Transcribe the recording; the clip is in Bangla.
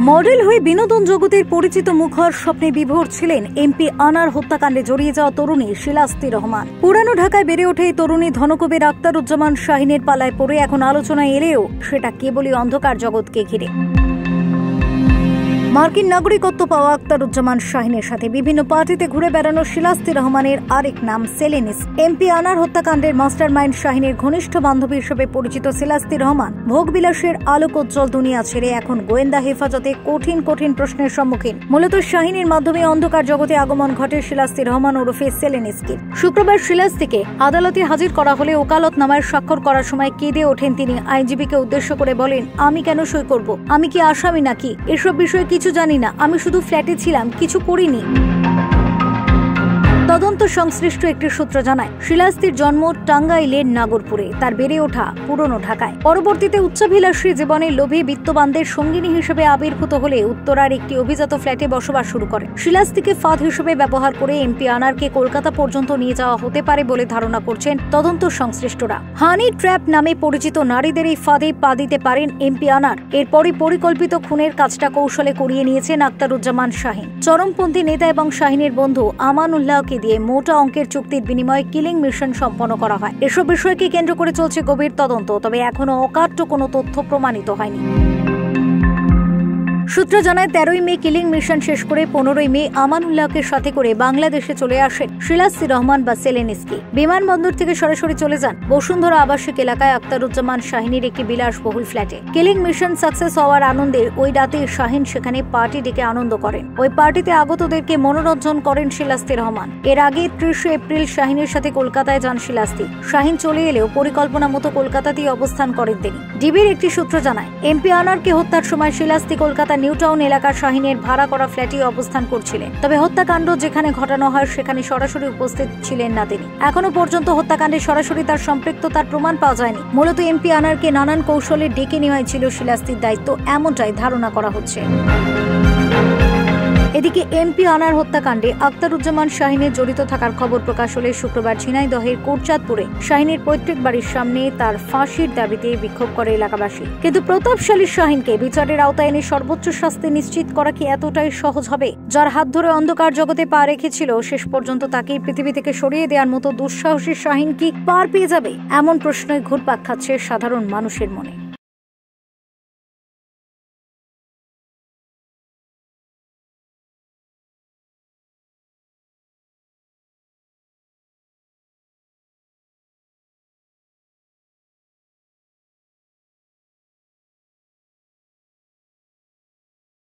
মডেল হয়ে বিনোদন জগতের পরিচিত মুখ হওয়ার স্বপ্নে বিভোর ছিলেন এমপি আনার হত্যাকাণ্ডে জড়িয়ে যাওয়া তরুণী শিলাস্তি রহমান। পুরানো ঢাকায় বেড়ে ওঠে এই তরুণী ধনকুবের আখতারুজ্জামান শাহিনের পালায় পড়ে এখন আলোচনায় এলেও সেটা কেবলই অন্ধকার জগৎকে ঘিরে। মার্কিন নাগরিকত্ব পাওয়া আখতারুজ্জামান শাহিনের সাথে বিভিন্ন পার্টিতে ঘুরে বেড়ানো শিলাস্তি রহমানের আরেক নাম সেলেনিস। এমপি আনার হত্যাকাণ্ডের মাস্টারমাইন্ড শাহিনের ঘনিষ্ঠ বান্ধবী হিসেবে পরিচিত শিলাস্তি রহমান ভোগবিলাসের আলোকোজ্জ্বল দুনিয়া ছেড়ে এখন গোয়েন্দা হেফাজতে কঠিন প্রশ্নের সম্মুখীন। মূলত শাহিনের মাধ্যমে অন্ধকার জগতে আগমন ঘটে শিলাস্তি রহমান ওরফে সেলেনিসকে। শুক্রবার শিলাস্তিকে আদালতে হাজির করা হলে ওকালতনামায় স্বাক্ষর করার সময় কেঁদে ওঠেন তিনি। আইনজীবীকে উদ্দেশ্য করে বলেন, আমি কেন সই করব? আমি কি আসামি নাকি? এসব বিষয়ে কিছু জানি না, আমি শুধু ফ্ল্যাটে ছিলাম, কিছু করিনি। তদন্ত সংশ্লিষ্ট একটি সূত্র জানায়, শিলাস্তির জন্ম টাঙ্গাইলের নাগরপুরে, তার বেড়ে ওঠা পুরনো ঢাকায়। পরবর্তীতে উচ্চাভিলাষী জীবনে লোভী বিত্তবানদের সঙ্গিনী হিসেবে আবির্ভূত হলে উত্তরার একটি অভিজাত ফ্ল্যাটে বসবাস শুরু করে। শিলাস্তিকে ফাঁদ হিসেবে ব্যবহার করে এমপি আনারকে কলকাতা পর্যন্ত নিয়ে যাওয়া হতে পারে বলে ধারণা করছেন তদন্ত সংশ্লিষ্টরা। হানি ট্র্যাপ নামে পরিচিত নারীদের এই ফাঁদে পা দিতে পারেন এমপি আনার। এরপরই পরিকল্পিত খুনের কাজটা কৌশলে করিয়ে নিয়েছেন আখতারুজ্জামান শাহিন। চরমপন্থী নেতা এবং শাহিনের বন্ধু আমানুল্লাহকে দিয়ে মোটা অঙ্কের চুক্তির বিনিময়ে কিলিং মিশন সম্পন্ন করা হয়। এসব বিষয়কে কেন্দ্র করে চলছে গভীর তদন্ত, তবে এখনো অকাট্য কোনো তথ্য প্রমাণিত হয়নি। সূত্র জানায়, 13ই মে কিলিং মিশন শেষ করে 15ই মে আমানুল্লাহকে সাথে করে বাংলাদেশে চলে আসেন শিলাস্তি রহমান বা সেলেনিসকি। বিমানবন্দর থেকে সরাসরি চলে যান বসুন্ধরা আবাসিক এলাকায় আখতারুজ্জামান শাহিনের একটি বিলাসবহুল ফ্ল্যাটে। কিলিং মিশন সাকসেস হওয়ার আনন্দে ওই রাতে শাহিন সেখানে পার্টি ডেকে আনন্দ করেন। ওই পার্টিতে আগতদেরকে মনোরঞ্জন করেন শিলাস্তি রহমান। এর আগে 30 এপ্রিল শাহিনের সাথে কলকাতায় যান শিলাস্তি। শাহিন চলে এলেও পরিকল্পনা মতো কলকাতাতেই অবস্থান করেন তিনি। ডিবির একটি সূত্র জানায়, এমপি আনারকে হত্যার সময় শিলাস্তি কলকাতা নিউটাউন এলাকার শাহিনের ভাড়া করা ফ্ল্যাটে অবস্থান করছিলেন। তবে হত্যাকাণ্ড যেখানে ঘটানো হয় সেখানে সরাসরি উপস্থিত ছিলেন না তিনি। এখনো পর্যন্ত হত্যাকাণ্ডে সরাসরি তার সম্পৃক্ততার প্রমাণ পাওয়া যায়নি। মূলত এমপি আনারকে নানান কৌশলে ডেকে নেওয়াই ছিল শিলাস্তির দায়িত্ব, এমনটাই ধারণা করা হচ্ছে। এদিকে এমপি আনার হত্যাকাণ্ডে আখতারুজ্জামান শাহিনের জড়িত থাকার খবর প্রকাশ হলে শুক্রবার ঝিনাইদহের কোটচাঁদপুরে শাহিনের পৈতৃক বাড়ির সামনে তার ফাঁসির দাবিতে বিক্ষোভ করে এলাকাবাসী। কিন্তু প্রতাপশালী শাহিনকে বিচারের আওতায় এনে সর্বোচ্চ শাস্তি নিশ্চিত করা কি এতটাই সহজ হবে? যার হাত ধরে অন্ধকার জগতে পা রেখেছিল, শেষ পর্যন্ত তাকেই পৃথিবী থেকে সরিয়ে দেওয়ার মতো দুঃসাহসী শাহিন কি পার পেয়ে যাবে? এমন প্রশ্নই ঘুরপাক খাচ্ছে সাধারণ মানুষের মনে।